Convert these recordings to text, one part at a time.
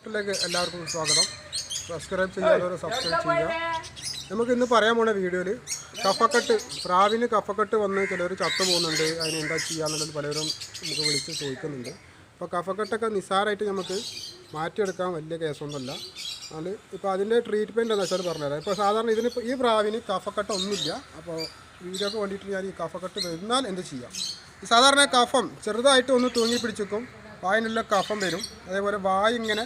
ിലേക്ക് എല്ലാവർക്കും സ്വാഗതം. സബ്സ്ക്രൈബ് ചെയ്യാത്തവർ സബ്സ്ക്രൈബ് ചെയ്യുക. നമുക്ക് ഇന്ന് പറയാൻ പോണ വീഡിയോയിൽ കഫക്കെട്ട്, പ്രാവിന് കഫക്കെട്ട് വന്ന് ചിലർ ചത്തു പോകുന്നുണ്ട്. അതിന് എന്താ ചെയ്യാന്നുള്ളത് പലരും നമുക്ക് വിളിച്ച് ചോദിക്കുന്നുണ്ട്. അപ്പോൾ കഫക്കെട്ടൊക്കെ നിസ്സാരമായിട്ട് നമുക്ക് മാറ്റിയെടുക്കാൻ വലിയ കേസൊന്നുമല്ല. അത് ഇപ്പോൾ അതിൻ്റെ ട്രീറ്റ്മെൻറ്റ് എന്താ വെച്ചാൽ പറഞ്ഞുതരാം. ഇപ്പോൾ സാധാരണ ഈ പ്രാവിന് കഫക്കെട്ട് ഒന്നുമില്ല. അപ്പോൾ വീഡിയോക്ക് വേണ്ടിയിട്ട് ഞാൻ ഈ കഫക്കെട്ട് വരുന്നാൽ എന്ത് ചെയ്യാം? സാധാരണ കഫം ചെറുതായിട്ട് ഒന്ന് തൂങ്ങി പിടിച്ചിരിക്കും, വായിനുള്ള കഫം വരും. അതേപോലെ വായ ഇങ്ങനെ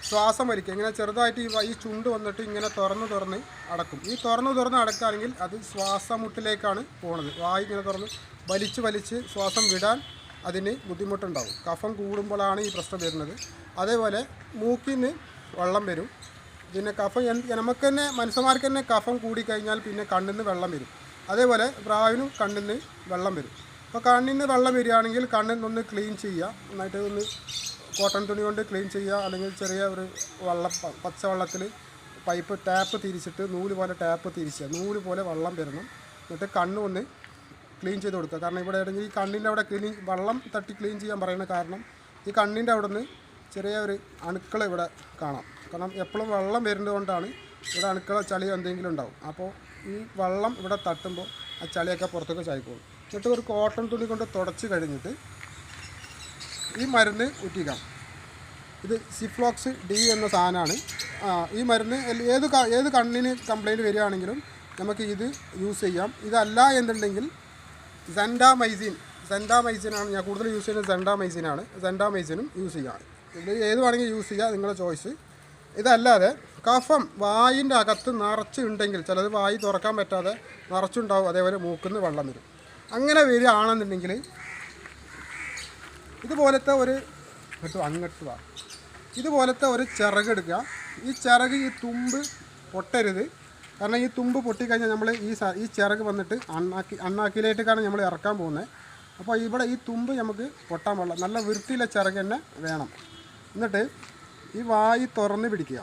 ശ്വാസം വലിക്കും, ഇങ്ങനെ ചെറുതായിട്ട് ഈ ചുണ്ട് വന്നിട്ട് ഇങ്ങനെ തുറന്ന് അടക്കും. ഈ തുറന്ന് അടക്കുകയാണെങ്കിൽ അത് ശ്വാസമുട്ടിലേക്കാണ് പോകുന്നത്. വായ ഇങ്ങനെ തുറന്ന് വലിച്ച് ശ്വാസം വിടാൻ അതിന് ബുദ്ധിമുട്ടുണ്ടാകും. കഫം കൂടുമ്പോഴാണ് ഈ പ്രശ്നം വരുന്നത്. അതേപോലെ മൂക്കിൽ നിന്ന് വെള്ളം വരും. പിന്നെ കഫം നമുക്ക് തന്നെ മനുഷ്യന്മാർക്ക് തന്നെ കഫം കൂടിക്കഴിഞ്ഞാൽ പിന്നെ കണ്ണിൽ നിന്ന് വെള്ളം വരും. അതേപോലെ പ്രാവിനും കണ്ണിൽ നിന്ന് വെള്ളം വരും. അപ്പോൾ കണ്ണിൽ നിന്ന് വെള്ളം വരികയാണെങ്കിൽ കണ്ണിൽ നിന്നൊന്ന് ക്ലീൻ ചെയ്യുക, നന്നായിട്ട് ഒന്ന് കോട്ടൺ തുണി കൊണ്ട് ക്ലീൻ ചെയ്യുക. അല്ലെങ്കിൽ ചെറിയ ഒരു പച്ചവെള്ളത്തിൽ പൈപ്പ് ടാപ്പ് തിരിച്ചിട്ട് നൂല് പോലെ വെള്ളം വരണം. എന്നിട്ട് കണ്ണ് ഒന്ന് ക്ലീൻ ചെയ്ത് കൊടുക്കുക. കാരണം ഇവിടെ ആണെങ്കിൽ ഈ കണ്ണിൻ്റെ അവിടെ വെള്ളം തട്ടി ക്ലീൻ ചെയ്യാൻ പറയുന്ന കാരണം ഈ കണ്ണിൻ്റെ അവിടെ നിന്ന് ചെറിയ ഒരു അണുക്കൾ ഇവിടെ കാണാം. കാരണം എപ്പോഴും വെള്ളം വരുന്നത് കൊണ്ടാണ് ഇവിടെ അണുക്കളോ ചളിയോ എന്തെങ്കിലും ഉണ്ടാവും. അപ്പോൾ ഈ വെള്ളം ഇവിടെ തട്ടുമ്പോൾ ആ ചളിയൊക്കെ പുറത്തൊക്കെ ചായിക്കോളും. എന്നിട്ട് ഒരു കോട്ടൺ തുണി കൊണ്ട് തുടച്ച് കഴിഞ്ഞിട്ട് ഈ മരുന്ന് ഉറ്റിക്കാം. ഇത് സിഫ്ലോക്സ് ഡി എന്ന സാധനമാണ്. ഈ മരുന്ന് ഏത് കണ്ണിന് കംപ്ലയിൻറ്റ് വരികയാണെങ്കിലും നമുക്ക് ഇത് യൂസ് ചെയ്യാം. ഇതല്ല എന്നുണ്ടെങ്കിൽ സെൻഡാമൈസിനാണ് ഞാൻ കൂടുതൽ യൂസ് ചെയ്യുന്നത്. സെൻഡാമൈസിനും യൂസ് ചെയ്യാം. ഇത് ഏത് വേണമെങ്കിൽ യൂസ് ചെയ്യുക, നിങ്ങളുടെ ചോയ്സ്. ഇതല്ലാതെ കഫം വായിൻ്റെ അകത്ത് നിറച്ചുണ്ടെങ്കിൽ, ചിലത് വായി തുറക്കാൻ പറ്റാതെ നിറച്ചുണ്ടാവും. അതേപോലെ മൂക്കിൽ നിന്ന് വെള്ളം വരും. അങ്ങനെ വരികയാണെന്നുണ്ടെങ്കിൽ ഇതുപോലത്തെ ഒരു ചിറകെടുക്കുക. ഈ ചിറക്, ഈ തുമ്പ് പൊട്ടരുത്. കാരണം ഈ തുമ്പ് പൊട്ടിക്കഴിഞ്ഞാൽ നമ്മൾ ഈ ചിറക് വന്നിട്ട് അണ്ണാക്കിലേക്കാണ് നമ്മൾ ഇറക്കാൻ പോകുന്നത്. അപ്പോൾ ഇവിടെ ഈ തുമ്പ് നമുക്ക് പൊട്ടാൻ പാടില്ല. നല്ല വൃത്തിയിലെ ചിറക് തന്നെ വേണം. എന്നിട്ട് ഈ വായി തുറന്ന് പിടിക്കുക.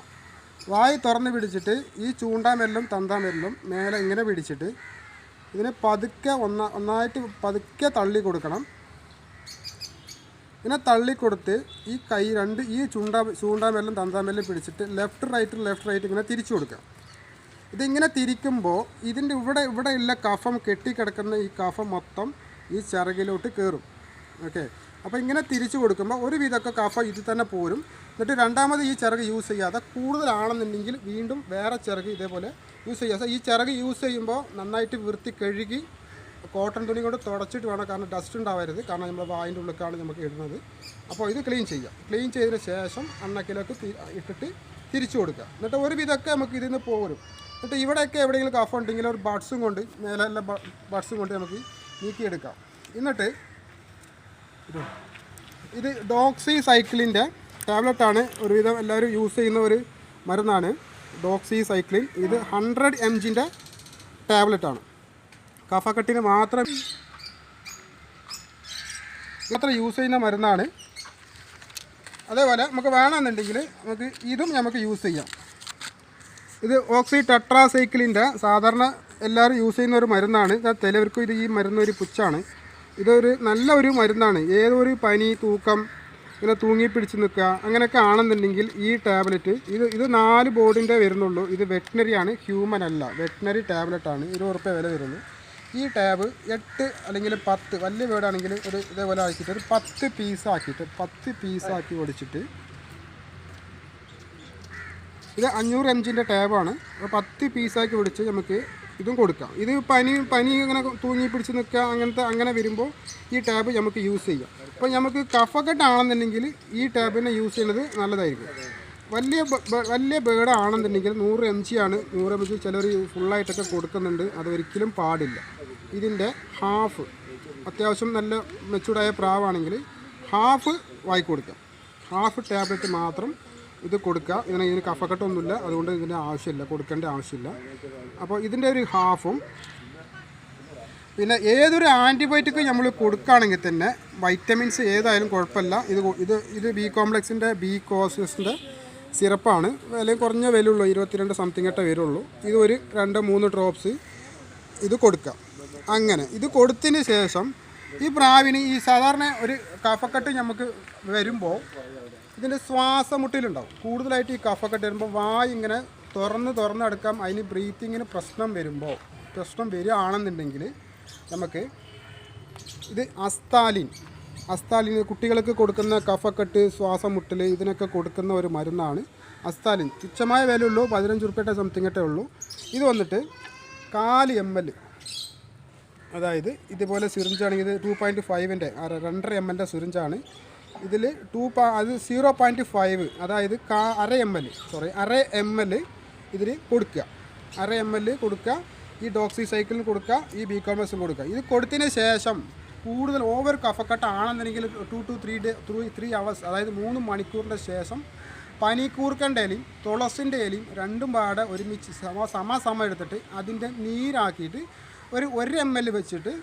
വായി തുറന്ന് പിടിച്ചിട്ട് ഈ ചൂണ്ടാമെല്ലും തന്താമെല്ലും മേലെ ഇങ്ങനെ പിടിച്ചിട്ട് ഇതിനെ പതുക്കെ പതുക്കെ തള്ളി കൊടുക്കണം. ഇങ്ങനെ തള്ളിക്കൊടുത്ത് ഈ കൈ ഈ ചൂണ്ടാമെല്ലും തന്താമെല്ലും പിടിച്ചിട്ട് ലെഫ്റ്റ് റൈറ്റ് ഇങ്ങനെ തിരിച്ചു കൊടുക്കുക. ഇതിങ്ങനെ തിരിക്കുമ്പോൾ ഇതിൻ്റെ ഇവിടെ ഉള്ള കഫം കെട്ടിക്കിടക്കുന്ന ഈ കഫം മൊത്തം ഈ ചിറകിലോട്ട് കയറും. ഓക്കെ, അപ്പോൾ ഇങ്ങനെ തിരിച്ചു കൊടുക്കുമ്പോൾ ഒരു വിധമൊക്കെ കഫം ഇതിൽ തന്നെ പോരും. എന്നിട്ട് രണ്ടാമത് ഈ ചിറക് യൂസ് ചെയ്യാതെ കൂടുതലാണെന്നുണ്ടെങ്കിൽ വീണ്ടും വേറെ ചിറക് ഇതേപോലെ യൂസ് ചെയ്യുക. ഈ ചിറക് യൂസ് ചെയ്യുമ്പോൾ നന്നായിട്ട് വൃത്തി കഴുകി കോട്ടൺ തുണി കൊണ്ട് തുടച്ചിട്ട് വേണം. കാരണം ഡസ്റ്റ് ഉണ്ടാവരുത്. കാരണം നമ്മൾ വായിൻ്റെ ഉള്ളിലേക്കാണ് നമുക്ക് ഇടുന്നത്. അപ്പോൾ ഇത് ക്ലീൻ ചെയ്തതിന് ശേഷം അണ്ണക്കിലേക്ക് ഇട്ടിട്ട് തിരിച്ചു കൊടുക്കുക. എന്നിട്ട് ഒരു വിധമൊക്കെ നമുക്ക് ഇതിൽ നിന്ന് പോരും. എന്നിട്ട് ഇവിടെയൊക്കെ എവിടെയെങ്കിലും കഫം ഉണ്ടെങ്കിൽ ഒരു ബഡ്സും കൊണ്ട് മേലെല്ലാം ബഡ്സും കൊണ്ട് നമുക്ക് നീക്കിയെടുക്കാം. എന്നിട്ട് ഇത് ഡോക്സി സൈക്ലിൻ്റെ ടാബ്ലറ്റാണ്. ഒരുവിധം എല്ലാവരും യൂസ് ചെയ്യുന്ന ഒരു മരുന്നാണ് ഡോക്സി സൈക്ലിൻ. ഇത് 100 mg ടാബ്ലറ്റാണ്. കഫക്കെട്ടിന് മാത്രം യൂസ് ചെയ്യുന്ന മരുന്നാണ്. അതേപോലെ നമുക്ക് വേണമെന്നുണ്ടെങ്കിൽ നമുക്ക് യൂസ് ചെയ്യാം. ഇത് ഓക്സി ടെട്രാസൈക്ലിൻ്റെ സാധാരണ എല്ലാവരും യൂസ് ചെയ്യുന്ന ഒരു മരുന്നാണ്. ചിലവർക്കും ഈ മരുന്ന് ഒരു പുച്ഛാണ്. ഇതൊരു നല്ല ഒരു മരുന്നാണ്. ഏതൊരു പനി, തൂക്കം, ഇങ്ങനെ തൂങ്ങിപ്പിടിച്ച് നിൽക്കുക അങ്ങനെയൊക്കെ ആണെന്നുണ്ടെങ്കിൽ ഈ ടാബ്ലറ്റ് ഇത് 4 ബോർഡിൻ്റെ വരുന്നുള്ളൂ. ഇത് വെറ്റിനറി ആണ്, ഹ്യൂമൻ അല്ല. വെറ്റിനറി ടാബ്ലറ്റാണ്. 20 രൂപ വില വരുള്ളൂ. ഈ ടാബ് 8 അല്ലെങ്കിൽ 10 വലിയ വീടാണെങ്കിൽ ഇതേപോലെ ആക്കിയിട്ട് ഒരു 10 പീസാക്കി ഒടിച്ചിട്ട്, ഇത് 500 mg ടാബാണ്. അപ്പോൾ 10 പീസാക്കി ഒടിച്ച് നമുക്ക് ഇതും കൊടുക്കാം. ഇത് പനി ഇങ്ങനെ തൂങ്ങി പിടിച്ച് നിൽക്കുക അങ്ങനെ വരുമ്പോൾ ഈ ടാബ് നമുക്ക് യൂസ് ചെയ്യാം. അപ്പോൾ നമുക്ക് കഫക്കെട്ട് ആണെന്നുണ്ടെങ്കിൽ ഈ ടാബിനെ യൂസ് ചെയ്യുന്നത് നല്ലതായിരിക്കും. വലിയ ബേർഡ് ആണെന്നുണ്ടെങ്കിൽ 100 mg ആണ്. 100 mg ചിലർ ഫുള്ളായിട്ടൊക്കെ കൊടുക്കുന്നുണ്ട്. അതൊരിക്കലും പാടില്ല. ഇതിൻ്റെ ഹാഫ്, അത്യാവശ്യം നല്ല മെച്ചൂർഡായ പ്രാവാണെങ്കിൽ ഹാഫ് വായി കൊടുക്കാം. ഹാഫ് ടാബ്ലറ്റ് മാത്രം ഇത് കൊടുക്കുക. ഇതിന് കഫക്കെട്ടൊന്നുമില്ല, അതുകൊണ്ട് ഇതിൻ്റെ കൊടുക്കേണ്ട ആവശ്യമില്ല. അപ്പോൾ ഇതിൻ്റെ ഒരു ഹാഫും, പിന്നെ ഏതൊരു ആൻറ്റിബയോട്ടിക് നമ്മൾ കൊടുക്കുകയാണെങ്കിൽ തന്നെ വൈറ്റമിൻസ് ഏതായാലും കുഴപ്പമില്ല. ഇത് ബി കോംപ്ലക്സിൻ്റെ ബി കോസിൻ്റെ സിറപ്പാണ്. വില കുറഞ്ഞ വിലയുള്ളൂ, 22 സംതിങ് വരുള്ളൂ. ഇത് ഒരു 2-3 ഡ്രോപ്സ് ഇത് കൊടുക്കാം. അങ്ങനെ ഇത് കൊടുത്തതിന് ശേഷം ഈ പ്രാവിന് ഈ സാധാരണ ഒരു കഫക്കെട്ട് നമുക്ക് വരുമ്പോൾ ഇതിൻ്റെ ശ്വാസമുട്ടിലുണ്ടാവും. കൂടുതലായിട്ട് ഈ കഫക്കെട്ട് വരുമ്പോൾ വായ് ഇങ്ങനെ തുറന്നെടുക്കാം. അതിന് ബ്രീത്തിങ്ങിന് പ്രശ്നം വരികയാണെന്നുണ്ടെങ്കിൽ നമുക്ക് ഇത് അസ്താലിൻ കുട്ടികൾക്ക് കൊടുക്കുന്ന കഫക്കെട്ട്, ശ്വാസമുട്ടൽ ഇതിനൊക്കെ കൊടുക്കുന്ന ഒരു മരുന്നാണ് അസ്താലിൻ. തുച്ഛമായ വിലയുള്ളൂ, 15 ഉറുപ്പിയുടെ സംതിങ്ങട്ടേ ഉള്ളൂ. ഇത് വന്നിട്ട് 4 ml, അതായത് ഇതുപോലെ സിറിഞ്ചാണെങ്കിൽ ഇത് 2.5ൻ്റെ 2.5 ml സിറിഞ്ചാണ്. ഇതിൽ 0.5, അതായത് 1/2 ml ഇതിൽ കൊടുക്കുക. 1/2 ml കൊടുക്കുക. ഈ ഡോക്സിസൈക്കിളിന് കൊടുക്കുക, ഈ ബികോമസും കൊടുക്കുക. ഇത് കൊടുത്തതിന് ശേഷം കൂടുതൽ ഓവർ കഫക്കെട്ട് ആണെന്നുണ്ടെങ്കിൽ 2 to 3 hours, അതായത് 3 മണിക്കൂറിൻ്റെ ശേഷം പനിക്കൂർക്കൻ്റെ ഇലയും തുളസിൻ്റെ ഇലയും രണ്ടും പാടെ ഒരുമിച്ച് സമ എടുത്തിട്ട് അതിൻ്റെ നീരാക്കിയിട്ട് 1 ml വെച്ചിട്ട്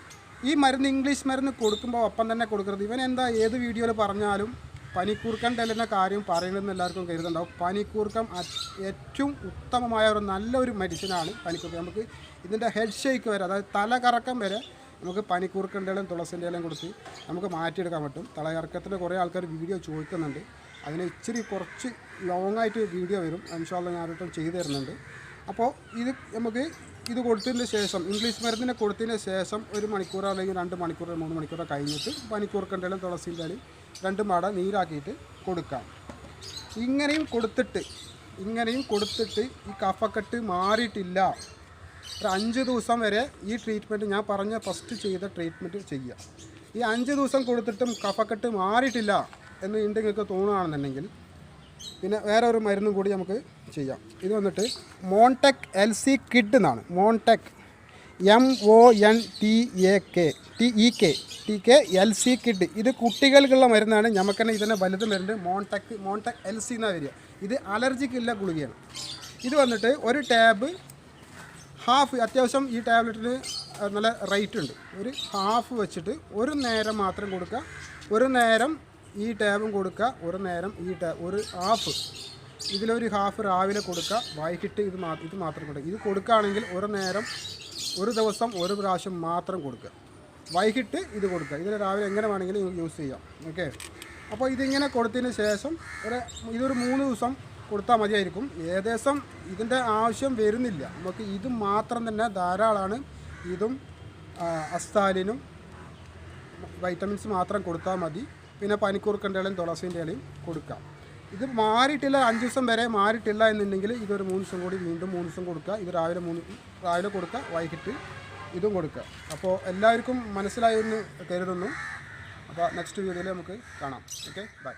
ഈ മരുന്ന് ഇംഗ്ലീഷ് മരുന്ന് കൊടുക്കുമ്പോൾ ഒപ്പം തന്നെ കൊടുക്കരുത്. ഇവൻ എന്താ ഏത് വീഡിയോയിൽ പറഞ്ഞാലും പനിക്കൂർക്കൻ്റെ ഇലൻ്റെ കാര്യം പറയണമെന്ന് എല്ലാവർക്കും കരുതുന്നുണ്ടാവും. പനിക്കൂർക്കം ഏറ്റവും ഉത്തമമായ നല്ലൊരു മെഡിസിനാണ് പനിക്കൂർക്കം. നമുക്ക് ഇതിൻ്റെ ഹെഡ് ഷേക്ക് വരെ, അതായത് തലകറക്കം വരെ നമുക്ക് പനിക്കൂർക്കൻ്റെ ഇലയും തുളസിൻ്റെ ഇലയും കൊടുത്ത് നമുക്ക് മാറ്റിയെടുക്കാൻ പറ്റും. തലകറക്കത്തിന് കുറേ ആൾക്കാർ വീഡിയോ ചോദിക്കുന്നുണ്ട്. അതിന് ഇച്ചിരി കുറച്ച് ലോങ്ങായിട്ട് വീഡിയോ വരും. ഇൻഷാ അല്ലാഹ് ഞാനൊട്ടും ചെയ്തു തരുന്നുണ്ട്. അപ്പോൾ ഇത് കൊടുത്തതിന് ശേഷം, ഇംഗ്ലീഷ് മരുന്നിനെ കൊടുത്തതിന് ശേഷം 1 മണിക്കൂറോ അല്ലെങ്കിൽ 2 മണിക്കൂറോ 3 മണിക്കൂറോ കഴിഞ്ഞിട്ട് പനിക്കൂർക്കൻ്റെ ഇലയും തുളസിൻ്റെ ഇലയും രണ്ടും പാടെ നീരാക്കിയിട്ട് കൊടുക്കാം. ഇങ്ങനെയും കൊടുത്തിട്ട് ഈ കഫക്കെട്ട് മാറിയിട്ടില്ല, ഒരു 5 ദിവസം വരെ ഈ ട്രീറ്റ്മെൻറ്റ്, ഞാൻ പറഞ്ഞ ഫസ്റ്റ് ചെയ്ത ട്രീറ്റ്മെൻറ്റ് ചെയ്യുക. ഈ 5 ദിവസം കൊടുത്തിട്ടും കഫക്കെട്ട് മാറിയിട്ടില്ല എന്ന് നിങ്ങൾക്ക് തോന്നുകയാണെന്നുണ്ടെങ്കിൽ പിന്നെ വേറെ ഒരു മരുന്നും കൂടി നമുക്ക് ചെയ്യാം. ഇത് വന്നിട്ട് മോൺടെക് LC കിഡ് എന്നാണ്. മോൺടെക് MONTEK LC കിഡ്. ഇത് കുട്ടികൾക്കുള്ള മരുന്നാണ്. നമുക്ക് തന്നെ ഇതിനെ വലുത് മരുന്ന് മോൺടെക് LC എന്നാണ് വരിക. ഇത് അലർജിക്കുള്ള ഗുളികയാണ്. ഇത് വന്നിട്ട് ഒരു ടാബ് ഹാഫ്, അത്യാവശ്യം ഈ ടാബ്ലറ്റിന് നല്ല റേറ്റ് ഉണ്ട്. ഒരു ഹാഫ് വെച്ചിട്ട് ഒരു നേരം മാത്രം കൊടുക്കുക. ഒരു നേരം ഈ ടാബും കൊടുക്കുക, ഒരു നേരം ഒരു ഹാഫ്, ഇതിലൊരു ഹാഫ് രാവിലെ കൊടുക്കുക, വൈകിട്ട് ഇത് മാത്രം കൊടുക്കുക. ഇത് കൊടുക്കുകയാണെങ്കിൽ ഒരു ദിവസം ഒരു പ്രാവശ്യം മാത്രം കൊടുക്കുക, വൈകിട്ട് ഇത് കൊടുക്കുക. ഇതിൽ രാവിലെ എങ്ങനെ വേണമെങ്കിലും യൂസ് ചെയ്യാം. ഓക്കെ. അപ്പോൾ ഇതിങ്ങനെ കൊടുത്തതിന് ശേഷം ഇതൊരു 3 ദിവസം കൊടുത്താൽ മതിയായിരിക്കും. ഏകദേശം ഇതിൻ്റെ ആവശ്യം വരുന്നില്ല, നമുക്ക് ഇത് മാത്രം തന്നെ ധാരാളമാണ്. ഇതും അസ്താലിനും വൈറ്റമിൻസ് മാത്രം കൊടുത്താൽ മതി. പിന്നെ പനിക്കൂർക്കൻ്റെ ഇലയും തുളസിൻ്റെ ഇലയും കൊടുക്കാം. ഇത് മാറിയിട്ടില്ല, 5 ദിവസം വരെ മാറിയിട്ടില്ല എന്നുണ്ടെങ്കിൽ ഇതൊരു 3 ദിവസം കൂടി വീണ്ടും 3 ദിവസം കൊടുക്കുക. ഇത് രാവിലെ കൊടുക്കുക, വൈകിട്ട് ഇതും കൊടുക്കുക. അപ്പോൾ എല്ലാവർക്കും മനസ്സിലായെന്ന് കരുതുന്നു. അപ്പോൾ നെക്സ്റ്റ് വീഡിയോയിൽ നമുക്ക് കാണാം. Okay, by.